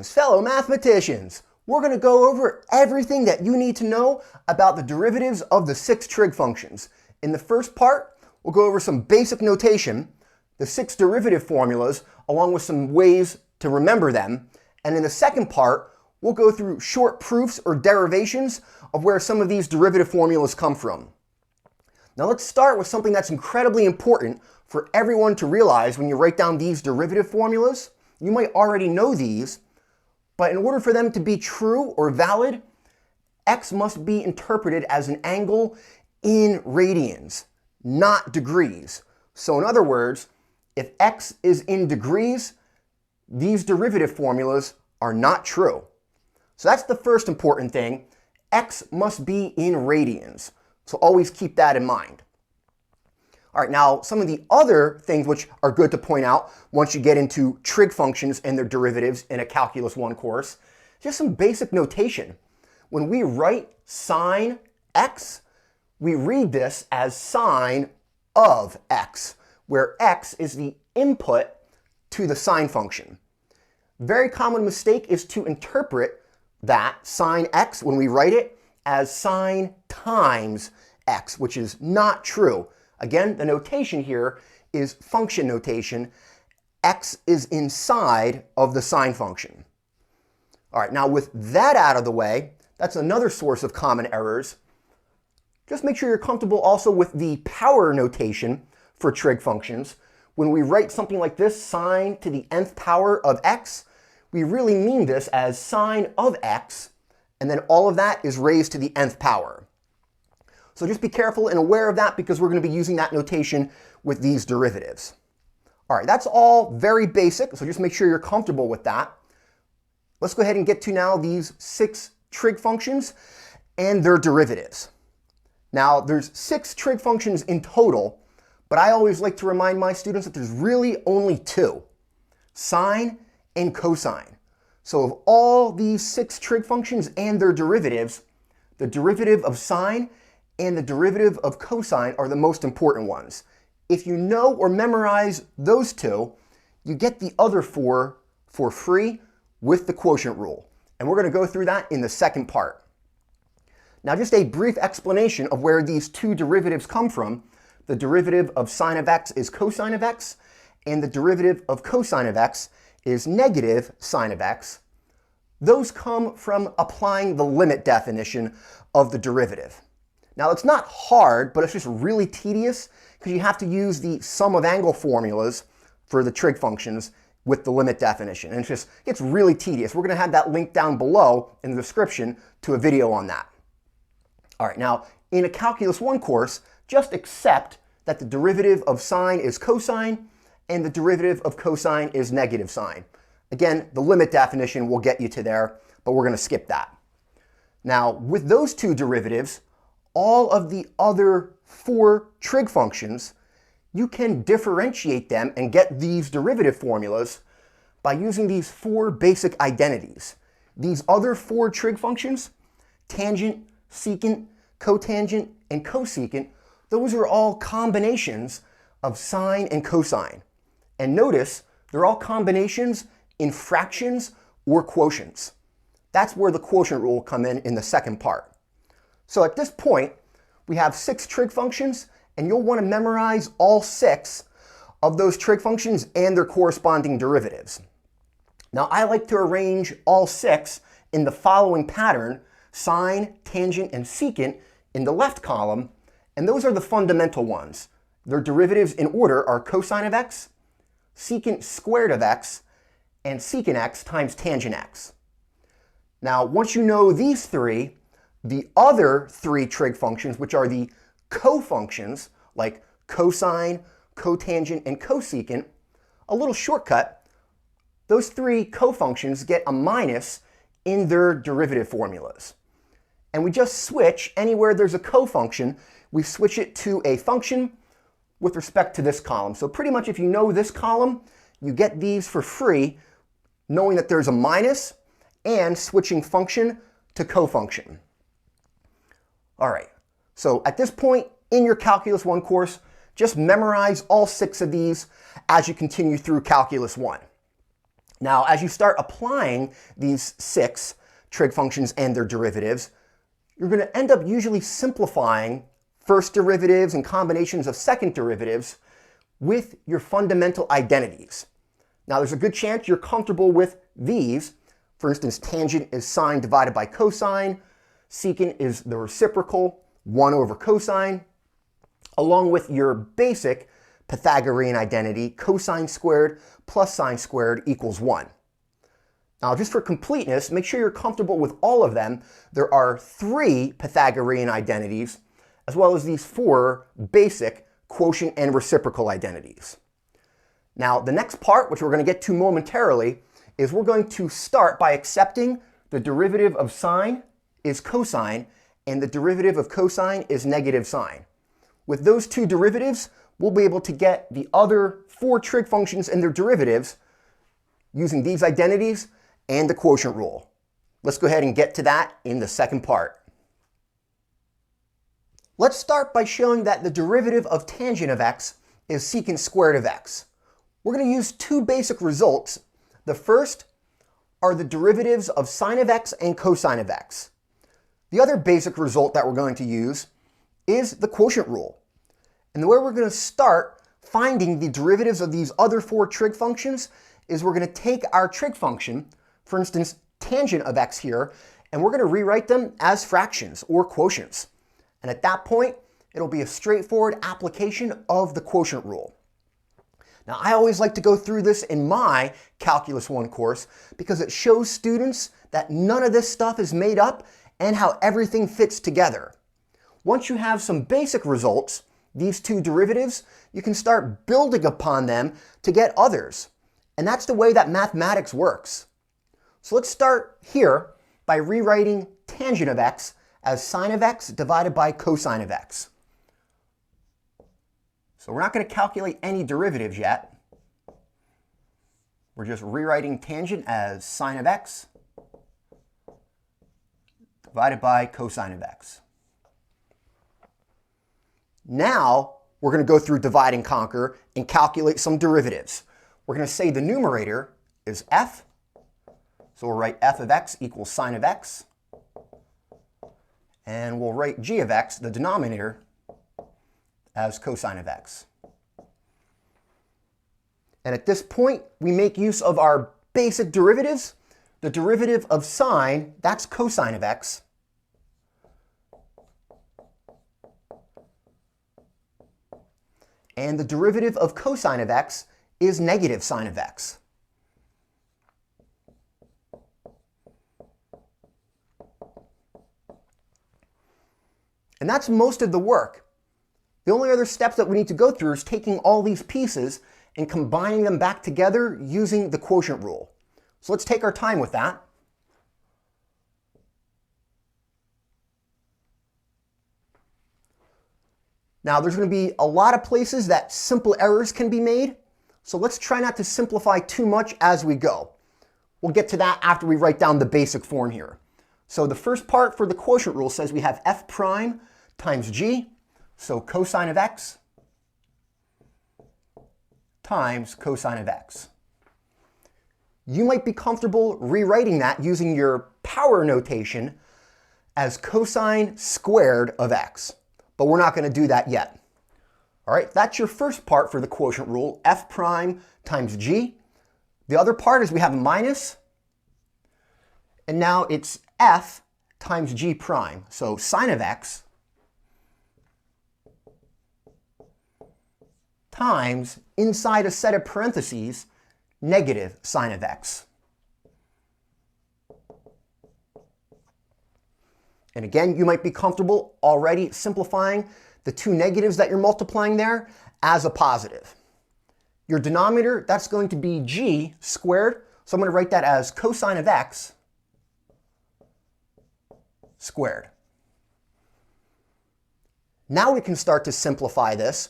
Greetings, fellow mathematicians! We're going to go over everything that you need to know about the derivatives of the 6 trig functions. In the first part, we'll go over some basic notation, the 6 derivative formulas, along with some ways to remember them. And in the second part, we'll go through short proofs or derivations of where some of these derivative formulas come from. Now let's start with something that's incredibly important for everyone to realize when you write down these derivative formulas. You might already know these, but in order for them to be true or valid, x must be interpreted as an angle in radians, not degrees. So in other words, if x is in degrees, these derivative formulas are not true. So that's the first important thing. X must be in radians. So always keep that in mind. All right, now some of the other things which are good to point out once you get into trig functions and their derivatives in a Calculus 1 course, just some basic notation. When we write sine x, we read this as sine of x, where x is the input to the sine function. Very common mistake is to interpret that sine x when we write it as sine times x, which is not true. Again, the notation here is function notation. X is inside of the sine function. All right, now with that out of the way, that's another source of common errors. Just make sure you're comfortable also with the power notation for trig functions. When we write something like this, sine to the nth power of x, we really mean this as sine of x, and then all of that is raised to the nth power. So just be careful and aware of that because we're going to be using that notation with these derivatives. All right, that's all very basic, so just make sure you're comfortable with that. Let's go ahead and get to now these 6 trig functions and their derivatives. Now, there's 6 trig functions in total, but I always like to remind my students that there's really only 2, sine and cosine. So of all these 6 trig functions and their derivatives, the derivative of sine and the derivative of cosine are the most important ones. If you know or memorize those 2, you get the other 4 for free with the quotient rule. And we're going to go through that in the second part. Now just a brief explanation of where these 2 derivatives come from. The derivative of sine of x is cosine of x, and the derivative of cosine of x is negative sine of x. Those come from applying the limit definition of the derivative. Now it's not hard, but it's just really tedious because you have to use the sum of angle formulas for the trig functions with the limit definition. And it gets really tedious. We're going to have that link down below in the description to a video on that. All right, now in a Calculus 1 course, just accept that the derivative of sine is cosine and the derivative of cosine is negative sine. Again, the limit definition will get you to there, but we're going to skip that. Now, with those 2 derivatives, all of the other 4 trig functions, you can differentiate them and get these derivative formulas by using these 4 basic identities. These other 4 trig functions, tangent, secant, cotangent, and cosecant, those are all combinations of sine and cosine. And notice, they're all combinations in fractions or quotients. That's where the quotient rule will come in the second part. So at this point, we have 6 trig functions, and you'll want to memorize all 6 of those trig functions and their corresponding derivatives. Now, I like to arrange all 6 in the following pattern: sine, tangent, and secant in the left column, and those are the fundamental ones. Their derivatives in order are cosine of x, secant squared of x, and secant x times tangent x. Now, once you know these 3, the other 3 trig functions, which are the cofunctions, like cosine, cotangent, and cosecant, a little shortcut, those 3 cofunctions get a minus in their derivative formulas. And we just switch, anywhere there's a cofunction, we switch it to a function with respect to this column. So pretty much if you know this column, you get these for free, knowing that there's a minus and switching function to cofunction. All right, so at this point in your Calculus 1 course, just memorize all 6 of these as you continue through Calculus 1. Now, as you start applying these 6 trig functions and their derivatives, you're going to end up usually simplifying first derivatives and combinations of second derivatives with your fundamental identities. Now, there's a good chance you're comfortable with these. For instance, tangent is sine divided by cosine. Secant is the reciprocal, 1 over cosine, along with your basic Pythagorean identity, cosine squared plus sine squared equals 1. Now, just for completeness, make sure you're comfortable with all of them. There are 3 Pythagorean identities, as well as these 4 basic quotient and reciprocal identities. Now, the next part, which we're going to get to momentarily, is we're going to start by accepting the derivative of sine is cosine, and the derivative of cosine is negative sine. With those 2 derivatives, we'll be able to get the other 4 trig functions and their derivatives using these identities and the quotient rule. Let's go ahead and get to that in the second part. Let's start by showing that the derivative of tangent of x is secant squared of x. We're going to use 2 basic results. The first are the derivatives of sine of x and cosine of x. The other basic result that we're going to use is the quotient rule. And the way we're going to start finding the derivatives of these other 4 trig functions is we're going to take our trig function, for instance, tangent of x here, and we're going to rewrite them as fractions or quotients. And at that point, it'll be a straightforward application of the quotient rule. Now, I always like to go through this in my Calculus 1 course because it shows students that none of this stuff is made up and how everything fits together. Once you have some basic results, these 2 derivatives, you can start building upon them to get others. And that's the way that mathematics works. So let's start here by rewriting tangent of x as sine of x divided by cosine of x. So we're not going to calculate any derivatives yet. We're just rewriting tangent as sine of x divided by cosine of x. Now, we're going to go through divide and conquer and calculate some derivatives. We're going to say the numerator is f. So we'll write f of x equals sine of x. And we'll write g of x, the denominator, as cosine of x. And at this point, we make use of our basic derivatives. The derivative of sine, that's cosine of x. And the derivative of cosine of x is negative sine of x. And that's most of the work. The only other steps that we need to go through is taking all these pieces and combining them back together using the quotient rule. So let's take our time with that. Now, there's going to be a lot of places that simple errors can be made, so let's try not to simplify too much as we go. We'll get to that after we write down the basic form here. So the first part for the quotient rule says we have f prime times g, so cosine of x times cosine of x. You might be comfortable rewriting that using your power notation as cosine squared of x, but we're not going to do that yet. All right, that's your first part for the quotient rule, f prime times g. The other part is we have a minus, and now it's f times g prime, so sine of x times, inside a set of parentheses, negative sine of x. And again, you might be comfortable already simplifying the 2 negatives that you're multiplying there as a positive. Your denominator, that's going to be g squared, so I'm going to write that as cosine of x squared. Now we can start to simplify this.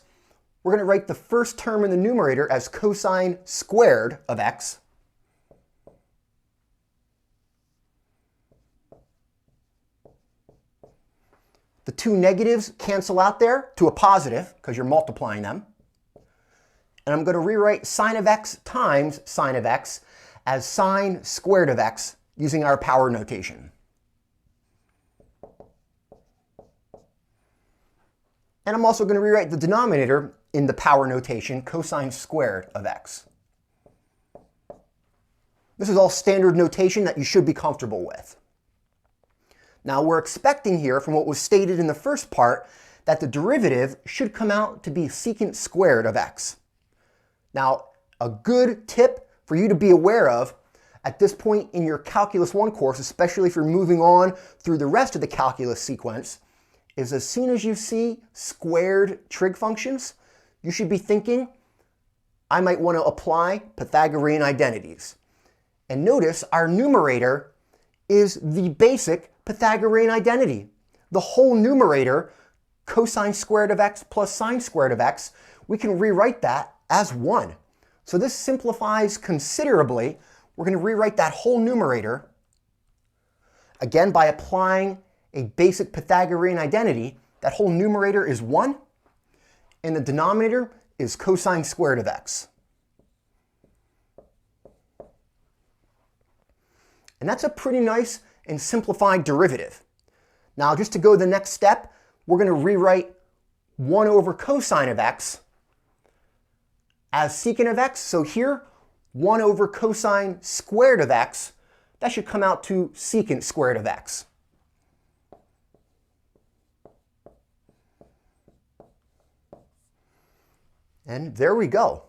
We're going to write the first term in the numerator as cosine squared of x. The 2 negatives cancel out there to a positive because you're multiplying them. And I'm going to rewrite sine of x times sine of x as sine squared of x using our power notation. And I'm also going to rewrite the denominator in the power notation, cosine squared of x. This is all standard notation that you should be comfortable with. Now we're expecting here, from what was stated in the first part, that the derivative should come out to be secant squared of x. Now, a good tip for you to be aware of at this point in your Calculus 1 course, especially if you're moving on through the rest of the calculus sequence, is as soon as you see squared trig functions, you should be thinking, I might want to apply Pythagorean identities. And notice our numerator is the basic Pythagorean identity. The whole numerator, cosine squared of x plus sine squared of x, we can rewrite that as 1. So this simplifies considerably. We're going to rewrite that whole numerator, again, by applying a basic Pythagorean identity. That whole numerator is 1, and the denominator is cosine squared of x. And that's a pretty nice and simplified derivative. Now, just to go the next step, we're going to rewrite 1 over cosine of x as secant of x. So here, 1 over cosine squared of x, that should come out to secant squared of x. And there we go.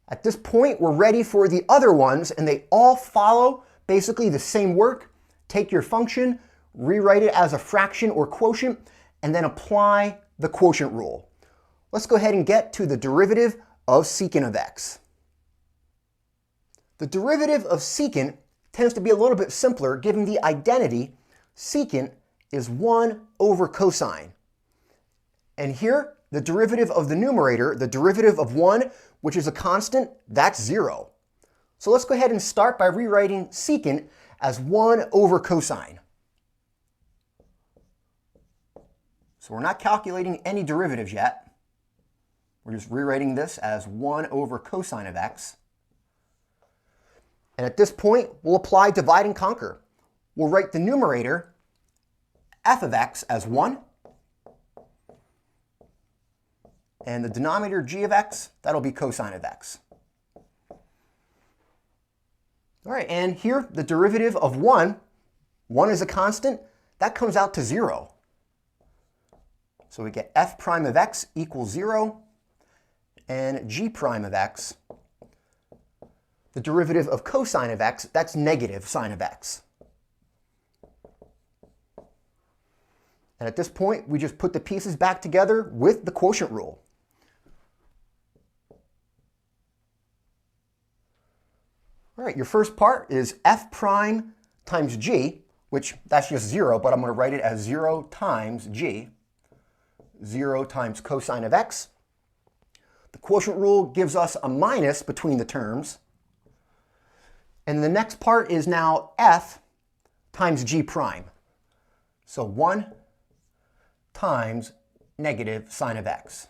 At this point, we're ready for the other ones, and they all follow basically the same work. Take your function, rewrite it as a fraction or quotient, and then apply the quotient rule. Let's go ahead and get to the derivative of secant of x. The derivative of secant tends to be a little bit simpler, given the identity secant is 1 over cosine. And here, the derivative of the numerator, the derivative of 1, which is a constant, that's 0. So let's go ahead and start by rewriting secant as 1 over cosine. So we're not calculating any derivatives yet. We're just rewriting this as 1 over cosine of x. And at this point, we'll apply divide and conquer. We'll write the numerator, f of x, as 1. And the denominator, g of x, that'll be cosine of x. All right, and here, the derivative of 1 is a constant, that comes out to 0. So we get f prime of x equals 0, and g prime of x, the derivative of cosine of x, that's negative sine of x. And at this point, we just put the pieces back together with the quotient rule. All right, your first part is f prime times g, which that's just 0, but I'm going to write it as 0 times g, 0 times cosine of x. The quotient rule gives us a minus between the terms. And the next part is now f times g prime. So 1 times negative sine of x.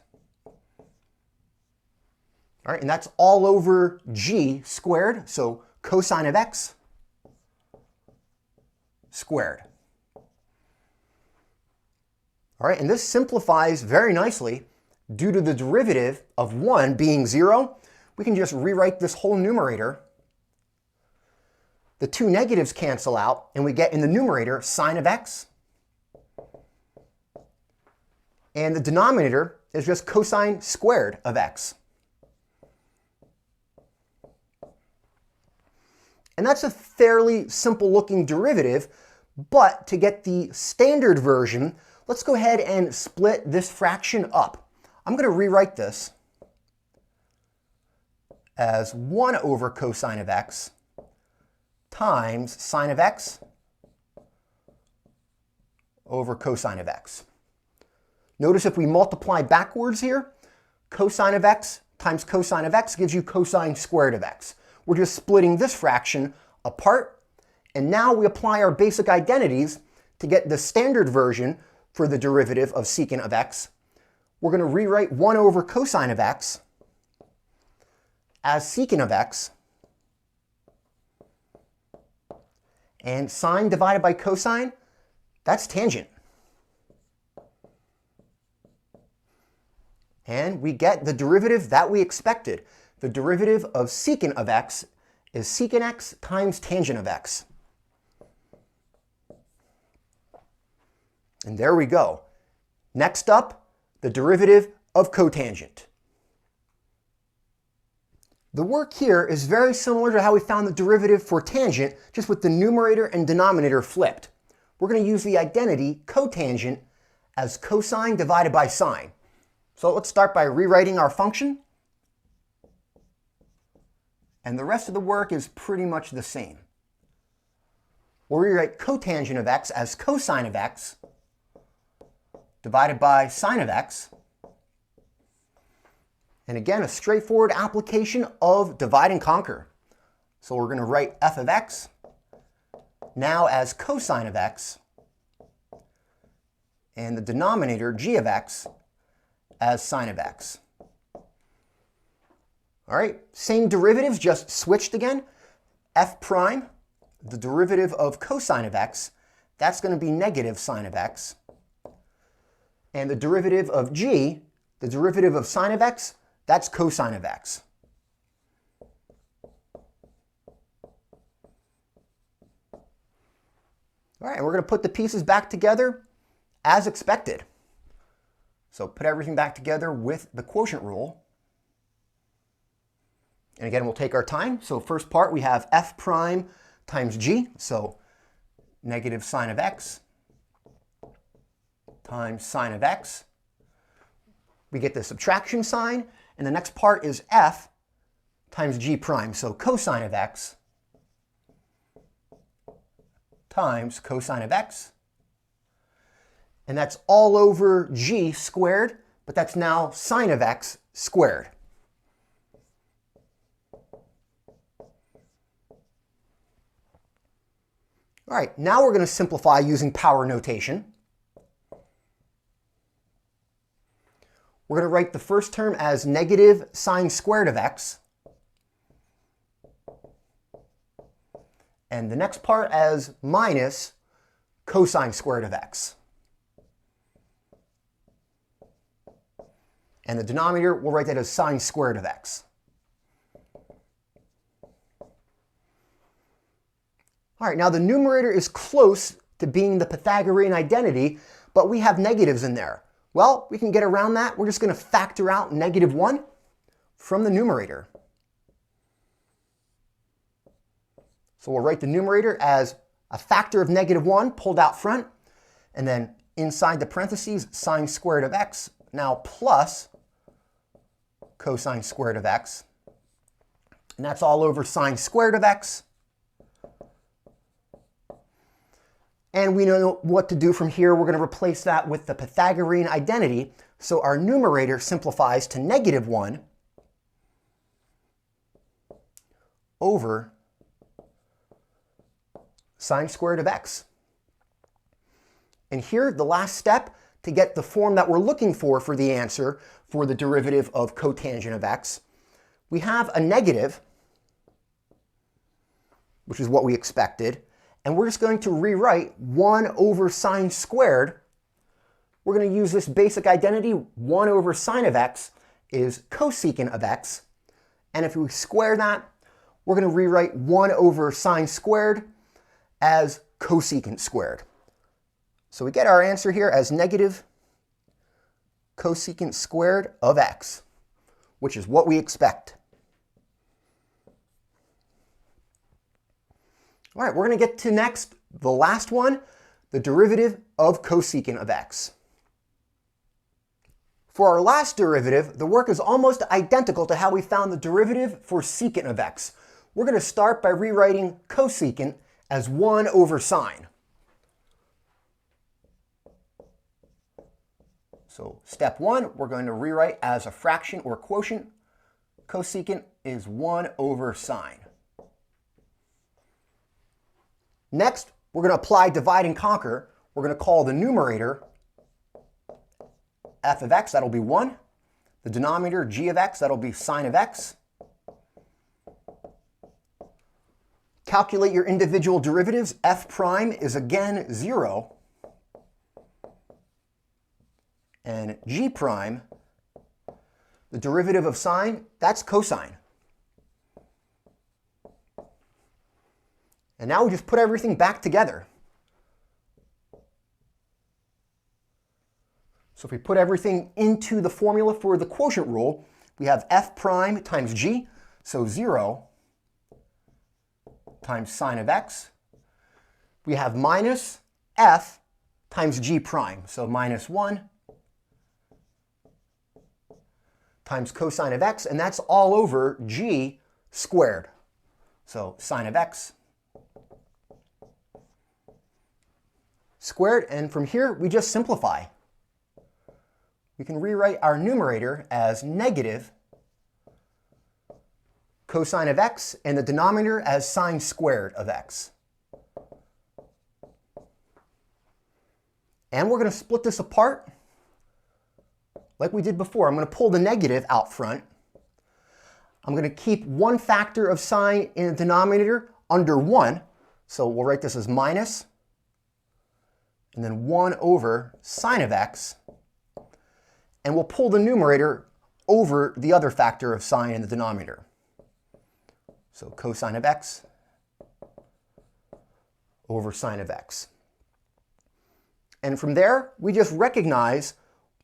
All right, and that's all over g squared, so cosine of x squared. All right, and this simplifies very nicely. Due to the derivative of 1 being 0, we can just rewrite this whole numerator. The two negatives cancel out, and we get in the numerator sine of x. And the denominator is just cosine squared of x. And that's a fairly simple looking derivative, but to get the standard version, let's go ahead and split this fraction up. I'm going to rewrite this as 1 over cosine of x times sine of x over cosine of x. Notice if we multiply backwards here, cosine of x times cosine of x gives you cosine squared of x. We're just splitting this fraction apart, and now we apply our basic identities to get the standard version for the derivative of secant of x. We're going to rewrite 1 over cosine of x as secant of x And sine divided by cosine, that's tangent. And we get the derivative that we expected. The derivative of secant of x is secant x times tangent of x. And there we go. Next up, the derivative of cotangent. The work here is very similar to how we found the derivative for tangent, just with the numerator and denominator flipped. We're going to use the identity cotangent as cosine divided by sine. So let's start by rewriting our function. And the rest of the work is pretty much the same. We'll rewrite cotangent of x as cosine of x divided by sine of x. And again, a straightforward application of divide and conquer. So we're going to write f of x now as cosine of x, and the denominator g of x as sine of x. All right, same derivatives, just switched again. F prime, the derivative of cosine of x, that's going to be negative sine of x. And the derivative of g, the derivative of sine of x, that's cosine of x. All right, and we're going to put the pieces back together as expected. So put everything back together with the quotient rule. And again, we'll take our time. So first part, we have f prime times g, so negative sine of x times sine of x. We get the subtraction sign, and the next part is f times g prime, so cosine of x times cosine of x. And that's all over g squared, but that's now sine of x squared. All right, now we're going to simplify using power notation. We're going to write the first term as negative sine squared of x, and the next part as minus cosine squared of x. And the denominator, we'll write that as sine squared of x. All right, now the numerator is close to being the Pythagorean identity, but we have negatives in there. Well, we can get around that. We're just going to factor out -1 from the numerator. So we'll write the numerator as a factor of -1 pulled out front, and then inside the parentheses, sine squared of x, now plus cosine squared of x. And that's all over sine squared of x. And we know what to do from here. We're going to replace that with the Pythagorean identity. So our numerator simplifies to -1 over sine squared of x. And here, the last step to get the form that we're looking for the answer for the derivative of cotangent of x. We have a negative, which is what we expected. And we're just going to rewrite 1 over sine squared. We're going to use this basic identity. 1 over sine of x is cosecant of x. And if we square that, we're going to rewrite 1 over sine squared as cosecant squared. So we get our answer here as negative cosecant squared of x, which is what we expect. All right, we're going to get to next, the last one, the derivative of cosecant of x. For our last derivative, the work is almost identical to how we found the derivative for secant of x. We're going to start by rewriting cosecant as 1 over sine. So step 1, we're going to rewrite as a fraction or quotient. Cosecant is 1 over sine. Next, we're going to apply divide and conquer. We're going to call the numerator f of x, that'll be 1. The denominator g of x, that'll be sine of x. calculate your individual derivatives, f prime is again 0, and g prime, the derivative of sine, that's cosine. And now we just put everything back together. So if we put everything into the formula for the quotient rule, we have f prime times g, so 0 times sine of x. We have minus f times g prime, so minus 1 times cosine of x, and that's all over g squared. So sine of x squared, and from here we just simplify. We can rewrite our numerator as negative cosine of x and the denominator as sine squared of x. And we're going to split this apart like we did before. I'm going to pull the negative out front. I'm going to keep one factor of sine in the denominator under 1. So we'll write this as minus, and then 1 over sine of x. And we'll pull the numerator over the other factor of sine in the denominator. So cosine of x over sine of x. And from there, we just recognize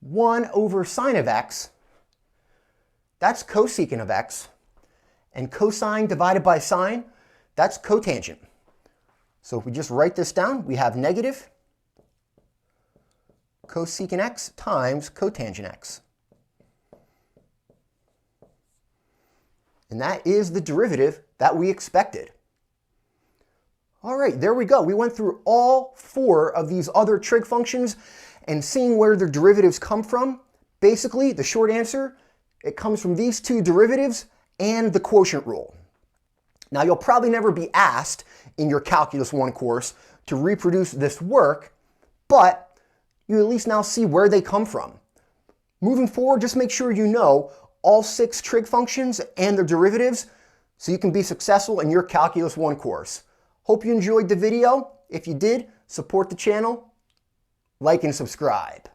1 over sine of x, that's cosecant of x, and cosine divided by sine, that's cotangent. So if we just write this down, we have negative cosecant x times cotangent x. And that is the derivative that we expected. All right, there we go. We went through all 4 of these other trig functions and seeing where their derivatives come from. Basically, the short answer, it comes from these 2 derivatives and the quotient rule. Now, you'll probably never be asked in your Calculus 1 course to reproduce this work, but you at least now see where they come from. Moving forward, just make sure you know all 6 trig functions and their derivatives so you can be successful in your Calculus 1 course. Hope you enjoyed the video. If you did, support the channel, like and subscribe.